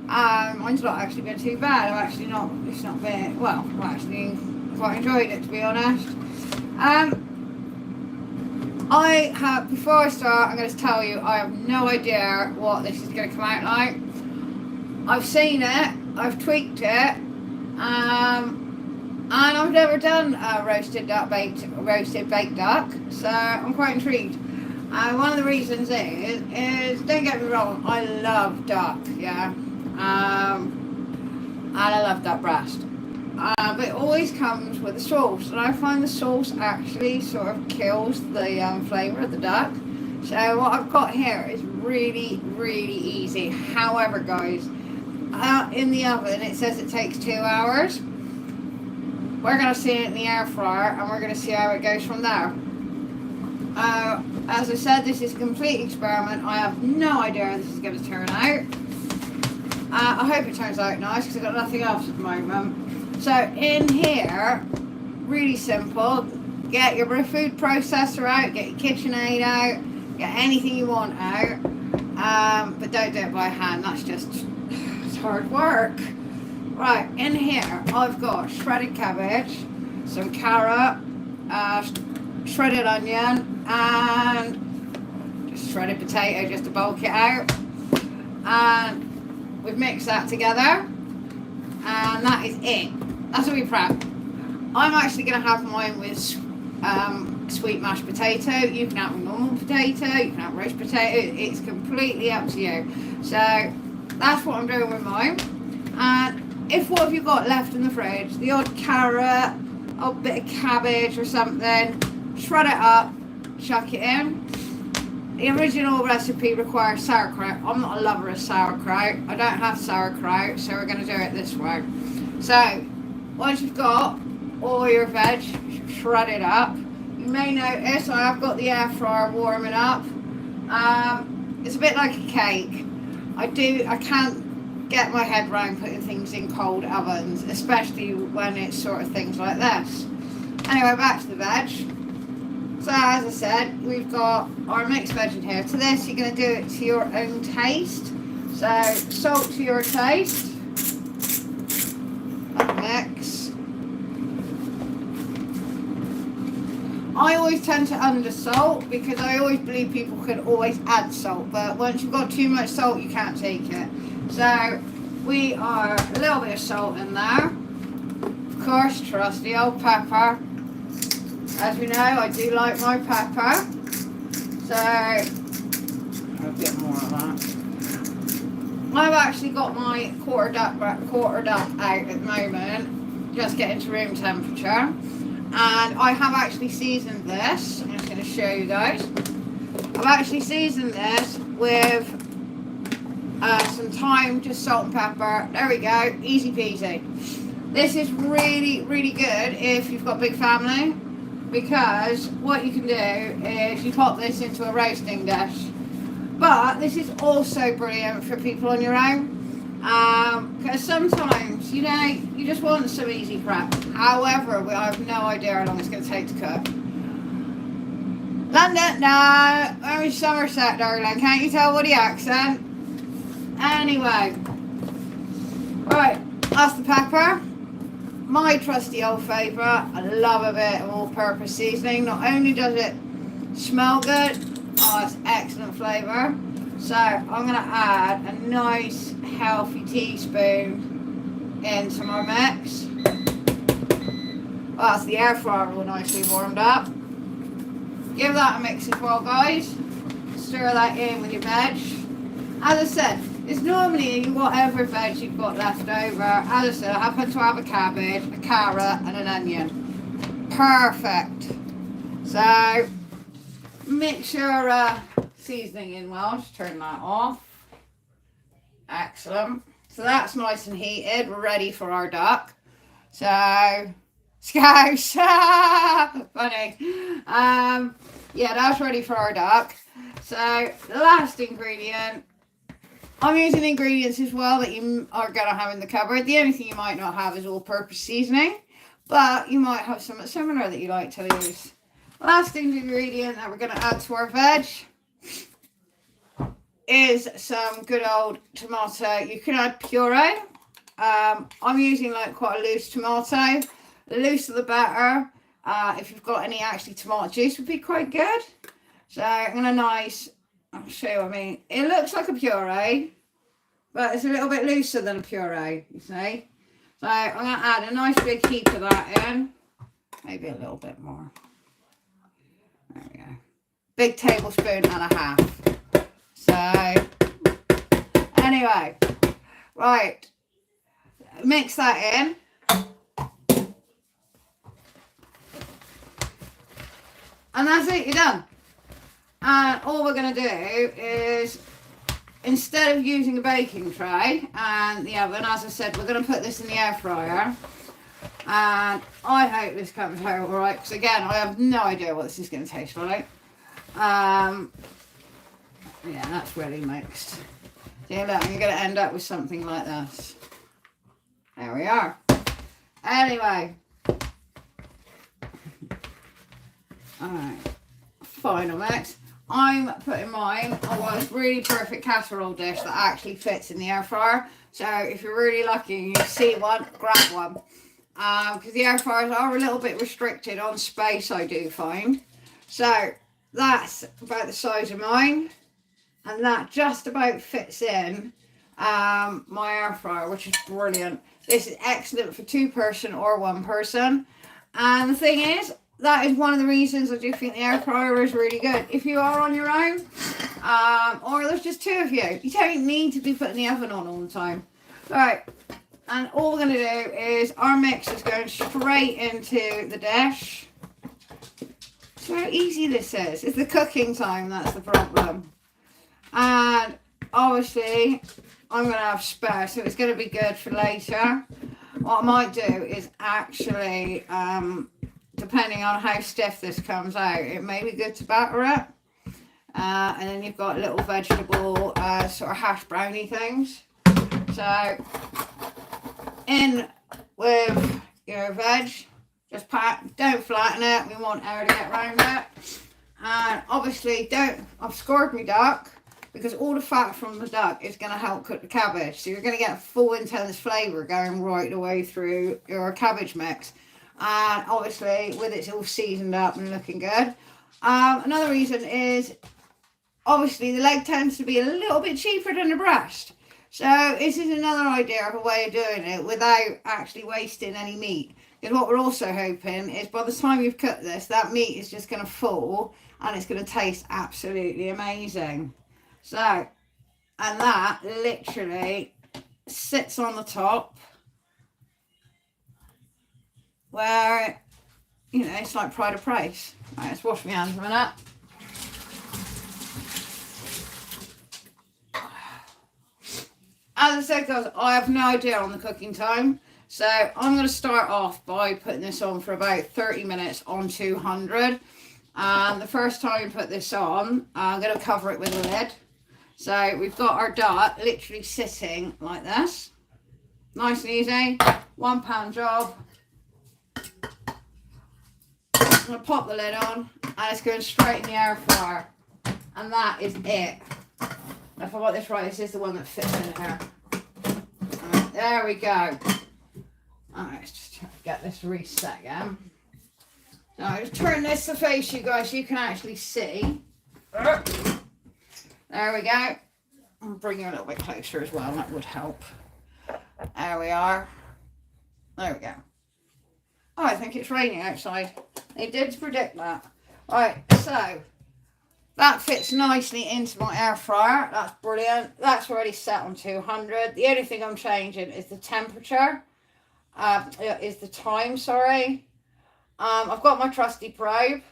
Mine's not actually been too bad. It's not been, well, I've actually quite enjoyed it, to be honest. Before I start, I'm going to tell you, I have no idea what this is going to come out like. I've seen it, I've tweaked it, and I've never done a roasted baked duck, so I'm quite intrigued. One of the reasons is don't get me wrong, I love duck, yeah, and I love duck breast. But it always comes with a sauce, and I find the sauce actually sort of kills the flavour of the duck. So what I've got here is really, really easy. However, guys, in the oven it says it takes 2 hours. We're going to see it in the air fryer, and we're going to see how it goes from there. As I said, this is a complete experiment. I have no idea how this is going to turn out. I hope it turns out nice because I've got nothing else at the moment. So in here, really simple. Get your food processor out, get your KitchenAid out, get anything you want out. But don't do it by hand. It's hard work. Right, in here I've got shredded cabbage, some carrot, shredded onion, and just shredded potato just to bulk it out. And we've mixed that together, and that is it. That's what we prep. I'm actually going to have mine with sweet mashed potato. You can have normal potato, you can have roast potato. It's completely up to you. So that's what I'm doing with mine. And what have you got left in the fridge? The odd carrot, odd bit of cabbage or something. Shred it up, chuck it in. The original recipe requires sauerkraut. I'm not a lover of sauerkraut. I don't have sauerkraut, so we're going to do it this way. So, once you've got all your veg shredded up, you may notice I have got the air fryer warming up. It's a bit like a cake. I can't get my head around putting things in cold ovens, especially when it's sort of things like this. Anyway, back to the veg. So as I said, we've got our mixed veg in here. To this, you're going to do it to your own taste. So salt to your taste. Mix. I always tend to undersalt because I always believe people could always add salt, but once you've got too much salt, you can't take it. So we are a little bit of salt in there. Of course, trusty old pepper. As we know, I do like my pepper. So a bit more of that. I've actually got my quarter duck out at the moment, just getting to room temperature. And I have actually seasoned this. I'm just going to show you guys. I've actually seasoned this with some thyme, just salt and pepper. There we go, easy peasy. This is really, really good if you've got a big family, because what you can do is you pop this into a roasting dish. But this is also brilliant for people on your own, because sometimes, you know, you just want some easy prep. However, I have no idea how long it's going to take to cook. London, no, I'm in Somerset, darling. Can't you tell what the accent? Anyway, right, that's the pepper. My trusty old favourite. I love a bit of all-purpose seasoning. Not only does it smell good, oh, it's excellent flavour. So I'm going to add a nice healthy teaspoon into my mix. Well, that's the air fryer all nicely warmed up. Give that a mix as well, guys. Stir that in with your veg. As I said, it's normally whatever veg you've got left over. As I said, I happen to have a cabbage, a carrot and an onion. Perfect. So, mix your seasoning in well. Just turn that off. Excellent. So that's nice and heated. We're ready for our duck. So, scouse. Funny. Yeah, that's ready for our duck. So, the last ingredient. I'm using ingredients as well that you are going to have in the cupboard. The only thing you might not have is all-purpose seasoning, but you might have something similar that you like to use. Last ingredient that we're going to add to our veg is some good old tomato. You can add puree. I'm using like quite a loose tomato. The looser the better. If you've got any actually tomato juice would be quite good. So I'm going to I'll show you what I mean. It looks like a puree, but it's a little bit looser than a puree, you see. So I'm going to add a nice big heap of that in. Maybe a little bit more. There we go. Big tablespoon and a half. So, anyway, right. Mix that in. And that's it, you're done. And all we're going to do is, instead of using a baking tray and the oven, as I said, we're going to put this in the air fryer. And I hope this comes out all right, because again, I have no idea what this is going to taste like. Yeah, that's really mixed. Yeah, look, you're going to end up with something like this. There we are. Anyway. Alright. Final mix. I'm putting mine on what's really perfect casserole dish that actually fits in the air fryer. So if you're really lucky and you see one, grab one. Because the air fryers are a little bit restricted on space, I do find. So that's about the size of mine. And that just about fits in my air fryer, which is brilliant. This is excellent for 2-person or 1-person. And the thing is, that is one of the reasons I do think the air fryer is really good. If you are on your own, or there's just 2 of you, you don't need to be putting the oven on all the time. Right, and all we're going to do is our mix is going straight into the dish. So how easy this is. It's the cooking time that's the problem. And obviously, I'm going to have spare, so it's going to be good for later. What I might do is actually, depending on how stiff this comes out, it may be good to batter it. And then you've got little vegetable sort of hash brownie things. So in with your veg, just don't flatten it. We want air to get around it. And obviously I've scored my duck because all the fat from the duck is going to help cook the cabbage. So you're going to get a full intense flavour going right the way through your cabbage mix. And obviously with it all seasoned up and looking good. Another reason is obviously the leg tends to be a little bit cheaper than the breast. So this is another idea of a way of doing it without actually wasting any meat. Because what we're also hoping is by the time you've cooked this, that meat is just going to fall and it's going to taste absolutely amazing. So, and that literally sits on the top where, you know, it's like pride of place. Right, let's wash my hands a minute. As I said, guys, I have no idea on the cooking time. So I'm going to start off by putting this on for about 30 minutes on 200. And the first time I put this on, I'm going to cover it with a lid. So we've got our duck literally sitting like this. Nice and easy. £1 job. I'm going to pop the lid on and it's going straight in the air fryer. And that is it. If I got this right, this is the one that fits in here. Right, there we go. Alright, let's just try to get this reset again. Now, just turn this to face you guys so you can actually see. There we go. I'll bring you a little bit closer as well, that would help. There we are. There we go. Oh, I think it's raining outside. They did predict that. Right, so that fits nicely into my air fryer. That's brilliant. That's already set on 200. The only thing I'm changing is the temperature. Is the time, sorry. I've got my trusty probe.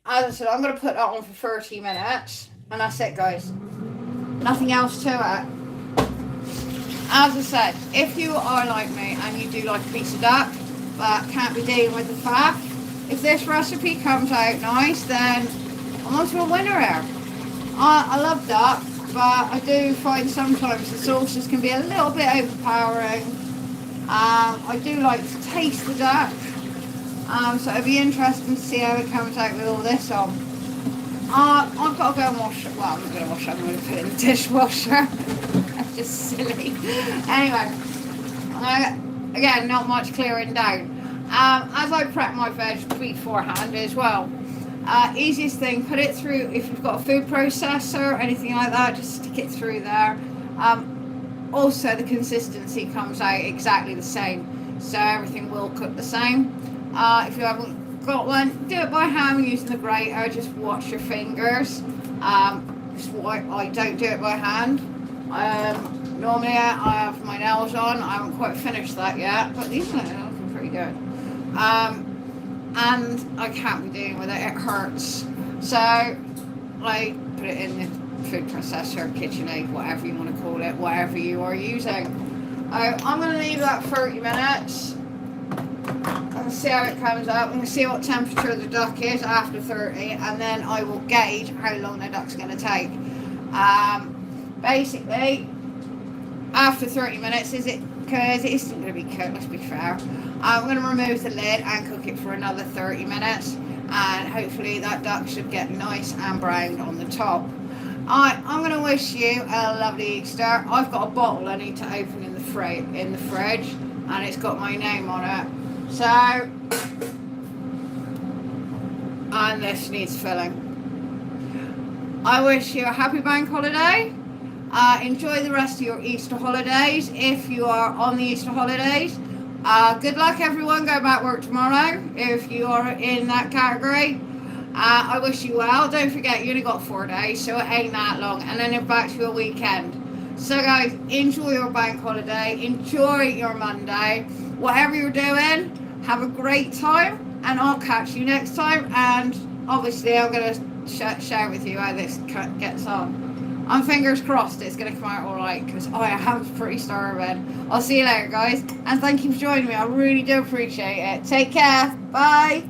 As I said, I'm going to put that on for 30 minutes. And that's it, guys. Nothing else to it. As I said, if you are like me and you do like a piece of duck, but can't be dealing with the fat, if this recipe comes out nice, then I'm onto a winner here. I love duck, but I do find sometimes the sauces can be a little bit overpowering. I do like to taste the duck, so it'd be interesting to see how it comes out with all this on. I've got to go and wash it. Well, I'm not going to wash it, I'm going to put it in the dishwasher. That's just silly. Anyway, again, not much clearing down. As I prep my veg beforehand as well, easiest thing, put it through, if you've got a food processor or anything like that, just stick it through there. Also, the consistency comes out exactly the same, so everything will cook the same. If you haven't got one, do it by hand using the grater. Just watch your fingers. That's why I don't do it by hand. Normally I have my nails on. I haven't quite finished that yet, but these are looking pretty good. And I can't be dealing with it. It hurts. So I put it in the food processor, KitchenAid, whatever you want to call it, whatever you are using. I'm going to leave that 30 minutes and see how it comes up. I'm going to see what temperature the duck is after 30, and then I will gauge how long the duck's going to take. Basically, after 30 minutes, is it, because it isn't going to be cooked, let's be fair, I'm going to remove the lid and cook it for another 30 minutes, and hopefully that duck should get nice and browned on the top. I'm going to wish you a lovely Easter. I've got a bottle I need to open in the fridge, and it's got my name on it. So, and this needs filling. I wish you a happy bank holiday. Enjoy the rest of your Easter holidays if you are on the Easter holidays. Good luck, everyone. Go back to work tomorrow if you are in that category. I wish you well. Don't forget, you only got 4 days, so it ain't that long, and then you're back to your weekend. So guys, enjoy your bank holiday, enjoy your Monday, whatever you're doing, have a great time, and I'll catch you next time. And obviously I'm going to share with you how this gets on. I'm fingers crossed it's going to come out alright, because I am pretty starving. I'll see you later, guys, and thank you for joining me. I really do appreciate it. Take care. Bye.